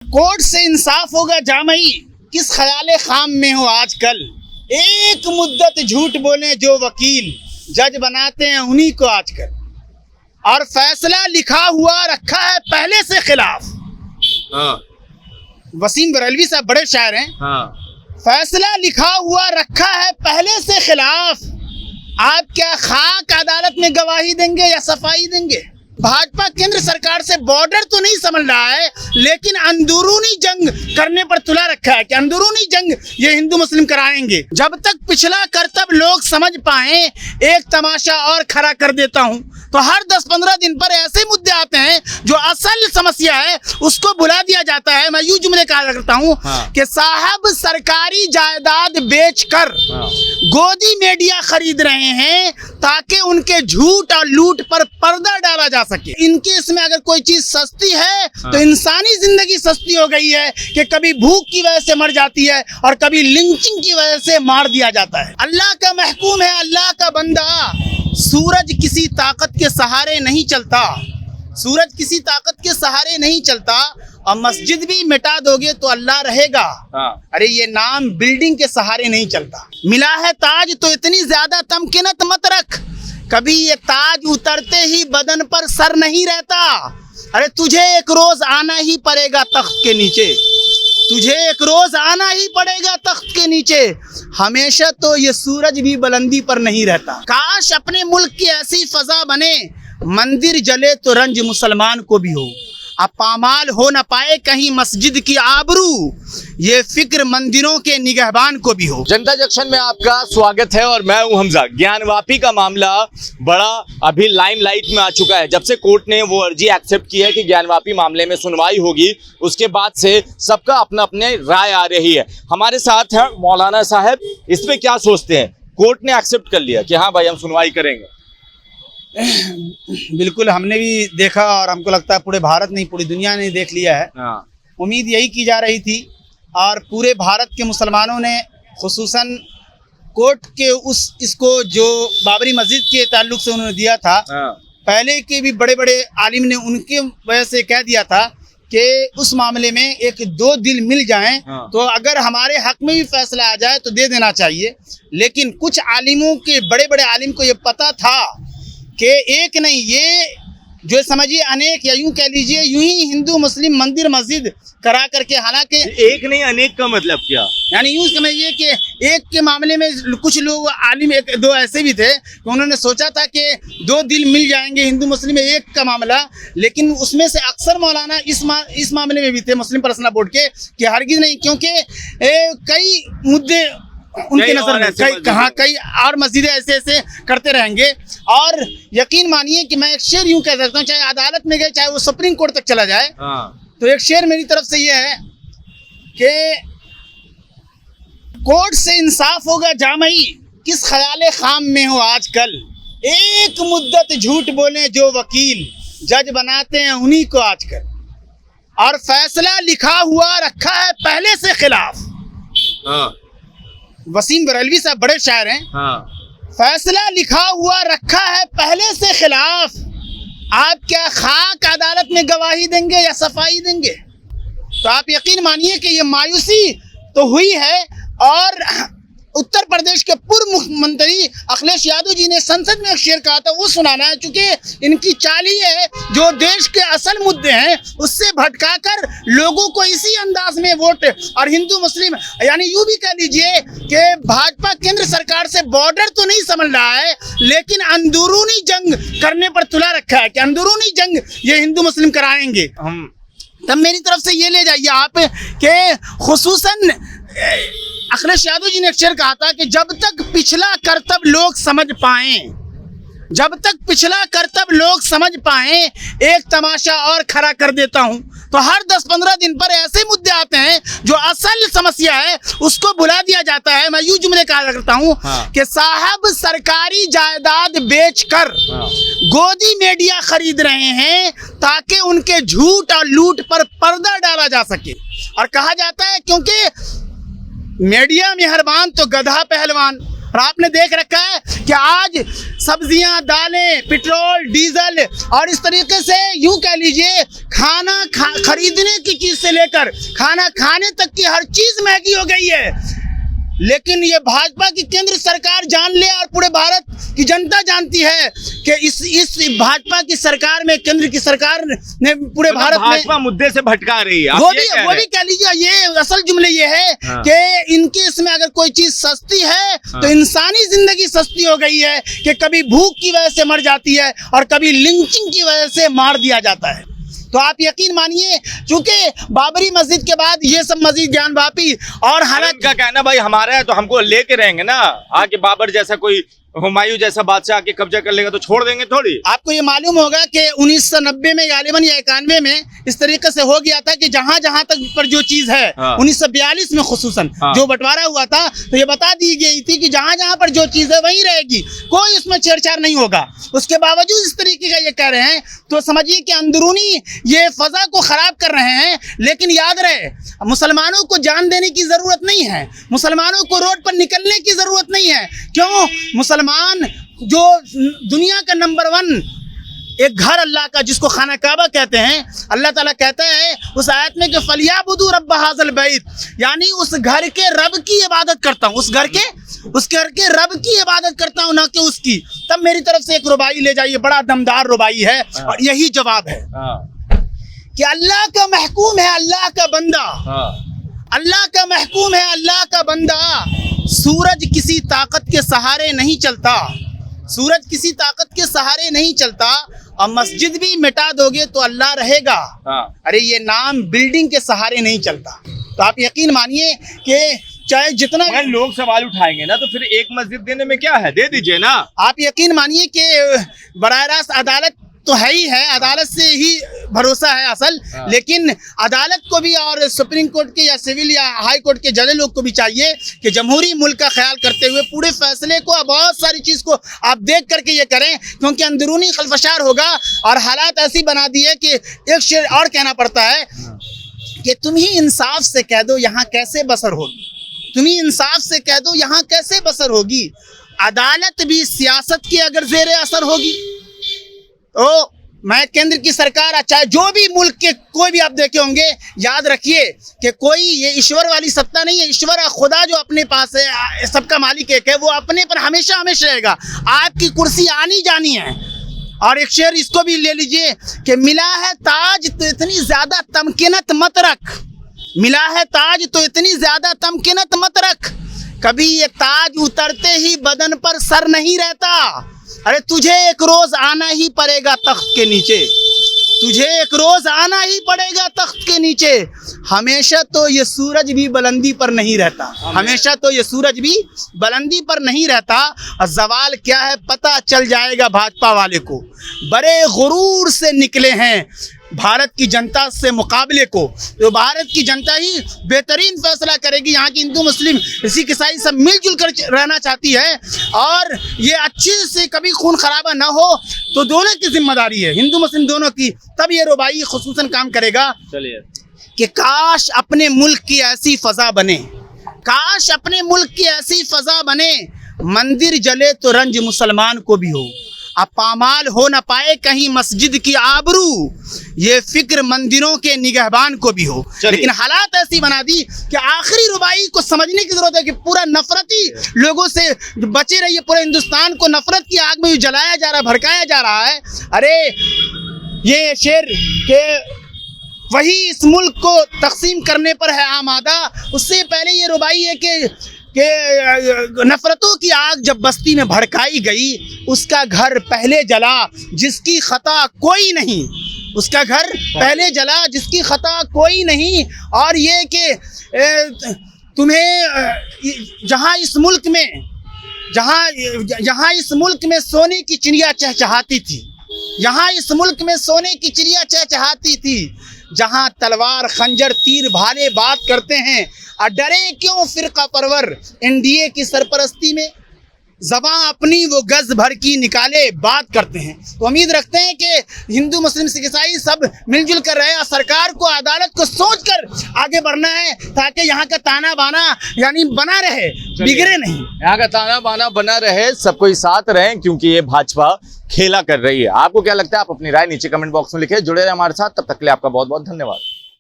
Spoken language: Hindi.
कोर्ट से इंसाफ होगा जामई, किस ख्याले खाम में हो आजकल। एक मुद्दत झूठ बोले जो वकील, जज बनाते हैं उन्हीं को आजकल। और फैसला लिखा हुआ रखा है पहले से खिलाफ। वसीम बरेलवी साहब बड़े शायर हैं। फैसला लिखा हुआ रखा है पहले से खिलाफ। आप क्या खाक अदालत में गवाही देंगे या सफाई देंगे। भाजपा केंद्र सरकार से बॉर्डर तो नहीं समझ रहा है, लेकिन अंदरूनी जंग करने पर तुला रखा है कि अंदरूनी जंग ये हिंदू मुस्लिम कराएंगे। जब तक पिछला करतब लोग समझ पाए, एक तमाशा और खड़ा कर देता हूँ। तो हर 10-15 दिन पर ऐसे मुद्दे आते हैं जो असल समस्या है उसको भुला दिया जाता है। मैं यूं जुमले कहा करता हूँ कि साहब सरकारी जायदाद बेचकर गोदी मीडिया खरीद रहे हैं ताकि उनके झूठ और लूट पर पर्दा डाला जा सके। इनके इसमें अगर कोई चीज सस्ती है तो इंसानी जिंदगी सस्ती हो गई है कि कभी भूख की वजह से मर जाती है और कभी लिंचिंग की वजह से मार दिया जाता है। अल्लाह का महकूम है, अल्लाह का बंदा। सूरज किसी ताकत के सहारे नहीं चलता, सूरज किसी ताकत के सहारे नहीं चलता। और मस्जिद भी मिटा दोगे तो अल्लाह रहेगा। अरे ये नाम बिल्डिंग के सहारे नहीं चलता। मिला है ताज तो इतनी ज्यादा तमकीनत मत रख, कभी ये ताज उतरते ही बदन पर सर नहीं रहता। अरे तुझे एक रोज आना ही पड़ेगा तख्त के नीचे, तुझे एक रोज आना ही पड़ेगा तख्त के नीचे। हमेशा तो ये सूरज भी बुलंदी पर नहीं रहता। काश अपने मुल्क की ऐसी फजा बने, मंदिर जले तो रंज मुसलमान को भी हो, अब पामाल हो न पाए कहीं मस्जिद की आबरू, ये फिक्र मंदिरों के निगहबान को भी हो। जनता जंक्शन में आपका स्वागत है और मैं हूं हमजा। ज्ञानवापी का मामला बड़ा अभी लाइमलाइट में आ चुका है। जब से कोर्ट ने वो अर्जी एक्सेप्ट की है कि ज्ञानवापी मामले में सुनवाई होगी, उसके बाद से सबका अपना अपने राय आ रही है। हमारे साथ हैं मौलाना साहब, इसमें क्या सोचते हैं? कोर्ट ने एक्सेप्ट कर लिया कि हाँ भाई हम सुनवाई करेंगे। बिल्कुल, हमने भी देखा और हमको लगता है पूरे भारत नहीं पूरी दुनिया ने देख लिया है। उम्मीद यही की जा रही थी और पूरे भारत के मुसलमानों ने खुसूसन कोर्ट के इसको जो बाबरी मस्जिद के ताल्लुक से उन्होंने दिया था, पहले के भी बड़े बड़े आलिम ने उनके वजह से कह दिया था कि उस मामले में एक दो दिल मिल जाएं तो अगर हमारे हक में भी फैसला आ जाए तो दे देना चाहिए। लेकिन कुछ आलिमों के बड़े बड़े आलिम को ये पता था कि एक नहीं, ये जो समझिए अनेक, या यूं कह लीजिए यूं ही हिंदू मुस्लिम मंदिर मस्जिद करा करके, हालांकि एक नहीं अनेक का मतलब क्या, यानी यूं समझिए कि एक के मामले में कुछ लोग आलिम एक दो ऐसे भी थे कि उन्होंने सोचा था कि दो दिल मिल जाएंगे हिंदू मुस्लिम में, एक का मामला। लेकिन उसमें से अक्सर मौलाना इस मामले में भी थे मुस्लिम पर्सनल बोर्ड के कि हरगिज नहीं, क्योंकि कई मुद्दे उनके नजर में कई और मस्जिदें ऐसे ऐसे करते रहेंगे। और यकीन मानिए कि मैं एक शेर यूं कह सकता हूँ, चाहे अदालत में गए चाहे वो सुप्रीम कोर्ट तक चला जाए, तो एक शेर मेरी तरफ से ये है कि कोर्ट से इंसाफ होगा जामई, किस ख्याले खाम में हो आजकल। एक मुद्दत झूठ बोले जो वकील, जज बनाते हैं उन्हीं को आजकल। और फैसला लिखा हुआ रखा है पहले से खिलाफ। वसीम बरेलवी साहब बड़े शायर हैं। फैसला लिखा हुआ रखा है पहले से खिलाफ। आप क्या खाक अदालत में गवाही देंगे या सफाई देंगे। तो आप यकीन मानिए कि ये मायूसी तो हुई है। और उत्तर प्रदेश के पूर्व मुख्यमंत्री अखिलेश यादव जी ने संसद में एक शेर कहा था, वो सुनाना है, चूंकि इनकी चाल ही है जो देश के असल मुद्दे हैं उससे भटकाकर लोगों को इसी अंदाज में वोट। और हिंदू मुस्लिम, यानी यूं भी कह लीजिए कि भाजपा केंद्र सरकार से बॉर्डर तो नहीं समझ रहा है, लेकिन अंदरूनी जंग करने पर तुला रखा है कि अंदरूनी जंग ये हिंदू मुस्लिम कराएंगे। तब मेरी तरफ से ये ले जाइए आप कि खुसूसन अखिलेश यादव जी ने एक शेर कहा था कि जब तक पिछला करतब लोग समझ पाएं, जब तक पिछला करतब लोग समझ पाएं, एक तमाशा और खड़ा कर देता हूं। तो हर 10-15 दिन पर ऐसे मुद्दे आते हैं जो असल समस्या है उसको भुला दिया जाता है। मैं यूं जुमले कहा करता हूं कि साहब सरकारी जायदाद बेचकर गोदी मीडिया खरीद रहे हैं ताकि उनके झूठ और लूट पर पर्दा डाला जा सके। और कहा जाता है क्योंकि मीडिया मेहरबान तो गधा पहलवान। और आपने देख रखा है कि आज सब्जियां, दालें, पेट्रोल, डीजल और इस तरीके से यूं कह लीजिए खरीदने की चीज से लेकर खाना खाने तक की हर चीज महंगी हो गई है। लेकिन ये भाजपा की केंद्र सरकार जान ले और पूरे भारत की जनता जानती है कि इस भाजपा की सरकार में, केंद्र की सरकार ने पूरे भारत में भाजपा मुद्दे से भटका रही है। वो भी कह लीजिए, ये असल जुमले ये है कि इनके इसमें अगर कोई चीज सस्ती है तो इंसानी जिंदगी सस्ती हो गई है कि कभी भूख की वजह से मर जाती है और कभी लिंचिंग की वजह से मार दिया जाता है। तो आप यकीन मानिए, चूंकि बाबरी मस्जिद के बाद ये सब मस्जिद ज्ञानवापी और हालांकि का कहना भाई हमारा है तो हमको लेके रहेंगे ना, आके बाबर जैसा कोई हुमायूं जैसा बादशाह आके कब्जा कर लेगा तो छोड़ देंगे थोड़ी। आपको ये मालूम होगा कि 1990 में गालिबन या 91 में इस तरीके से हो गया था कि जहां जहां तक पर जो चीज है 1942 में खुसूसन जो बंटवारा हुआ था तो ये बता दी गई थी कि जहां जहां पर जो चीज है वही रहेगी, कोई उसमें छेड़छाड़ नहीं होगा। उसके बावजूद इस तरीके का ये कह रहे हैं तो समझिए कि अंदरूनी ये फजा को खराब कर रहे हैं। लेकिन याद रहे, मुसलमानों को जान देने की जरूरत नहीं है, मुसलमानों को रोड पर निकलने की जरूरत नहीं है। क्यों? मुसलमान जो दुनिया का नंबर 1 एक घर अल्लाह का जिसको खाना काबा कहते हैं, अल्लाह ताला कहता है उस आयत में कि फलियाबुदू रब्ब हाज़ल बैत, यानी उस घर के रब की इबादत करता हूँ, उस घर के रब की इबादत करता हूँ, ना कि उसकी। तब मेरी तरफ से एक रुबाई ले जाइए, बड़ा दमदार रुबाई है और यही जवाब है कि अल्लाह का महकूम है अल्लाह का बंदा, अल्लाह का महकूम है अल्लाह का बंदा। सूरज किसी ताकत के सहारे नहीं चलता, सूरज किसी ताकत के सहारे नहीं चलता, और मस्जिद भी मिटा दोगे तो अल्लाह रहेगा। अरे ये नाम बिल्डिंग के सहारे नहीं चलता। तो आप यकीन मानिए कि चाहे जितना लोग सवाल उठाएंगे ना तो फिर एक मस्जिद देने में क्या है, दे दीजिए ना। आप यकीन मानिए कि बराह रास्त अदालत तो है ही है, अदालत से ही भरोसा है असल। लेकिन अदालत को भी और सुप्रीम कोर्ट के या सिविल या हाई कोर्ट के जज लोग को भी चाहिए कि जमहूरी मुल्क का ख्याल करते हुए पूरे फैसले को, बहुत सारी चीज़ को आप देख करके ये करें, क्योंकि अंदरूनी खलफशार होगा और हालात ऐसी बना दी है कि एक शेर और कहना पड़ता है कि तुम ही इंसाफ से कह दो यहाँ कैसे बसर होगी, तुम ही इंसाफ से कह दो यहाँ कैसे बसर होगी। अदालत भी सियासत की अगर जेर असर होगी तो मैं केंद्र की सरकार, चाहे जो भी मुल्क के कोई भी आप देखे होंगे, याद रखिए कि कोई ये ईश्वर वाली सत्ता नहीं है। ईश्वर खुदा जो अपने पास है, सबका मालिक एक है, वो अपने पर हमेशा हमेशा रहेगा। आपकी कुर्सी आनी जानी है। और एक शेर इसको भी ले लीजिए कि मिला है ताज तो इतनी ज्यादा तमकीनत मत रख, मिला है ताज तो इतनी ज्यादा तमकीनत मत रख, कभी ये ताज उतरते ही बदन पर सर नहीं रहता। अरे तुझे एक रोज आना ही पड़ेगा तख्त के नीचे, तुझे एक रोज आना ही पड़ेगा तख्त के नीचे। हमेशा तो ये सूरज भी बुलंदी पर नहीं रहता, हमेशा तो ये सूरज भी बुलंदी पर नहीं रहता। और जवाल क्या है पता चल जाएगा भाजपा वाले को। बड़े गुरूर से निकले हैं भारत की जनता से मुकाबले को, तो भारत की जनता ही बेहतरीन फैसला करेगी। यहाँ की हिंदू मुस्लिम सिख ईसाई सब मिलजुल कर रहना चाहती है और ये अच्छे से कभी खून खराबा ना हो, तो दोनों की जिम्मेदारी है, हिंदू मुस्लिम दोनों की। तब ये रुबाई खुसूसन काम करेगा। चलिए कि काश अपने मुल्क की ऐसी फजा बने, काश अपने मुल्क की ऐसी फजा बने, मंदिर जले तो रंज मुसलमान को भी हो, अब पामाल हो न पाए कहीं मस्जिद की आबरू, ये फिक्र मंदिरों के निगहबान को भी हो। लेकिन हालात ऐसी बना दी कि आखिरी रुबाई को समझने की जरूरत है कि पूरा नफरती लोगों से बचे रहिए, पूरे हिंदुस्तान को नफरत की आग में जलाया जा रहा है, भड़काया जा रहा है। अरे ये शेर के वही इस मुल्क को तकसीम करने पर है आमादा। उससे पहले ये रुबाई है कि नफरतों की आग जब बस्ती में भड़काई गई, उसका घर पहले जला जिसकी खता कोई नहीं, उसका घर पहले जला जिसकी खता कोई नहीं। और ये कि तुम्हें जहाँ इस मुल्क में सोने की चिड़िया चहचहाती थी, यहाँ इस मुल्क में सोने की चिड़िया चहचहाती थी, जहाँ तलवार खंजर तीर भाले बात करते हैं, और डरे क्यों फिरका परवर एनडीए की सरपरस्ती में, ज़बां अपनी वो गज भर की निकाले बात करते हैं। तो उम्मीद रखते हैं कि हिंदू मुस्लिम सिख ईसाई सब मिलजुल कर रहे और सरकार को, अदालत को सोचकर आगे बढ़ना है ताकि यहाँ का ताना बाना यानी बना रहे, बिगड़े नहीं। यहाँ का ताना बाना बना रहे, सब कोई साथ रहे, क्योंकि ये भाजपा खेला कर रही है। आपको क्या लगता है? आप अपनी राय नीचे कमेंट बॉक्स में लिखें। जुड़े रहे हमारे साथ, तब तक के लिए आपका बहुत बहुत धन्यवाद।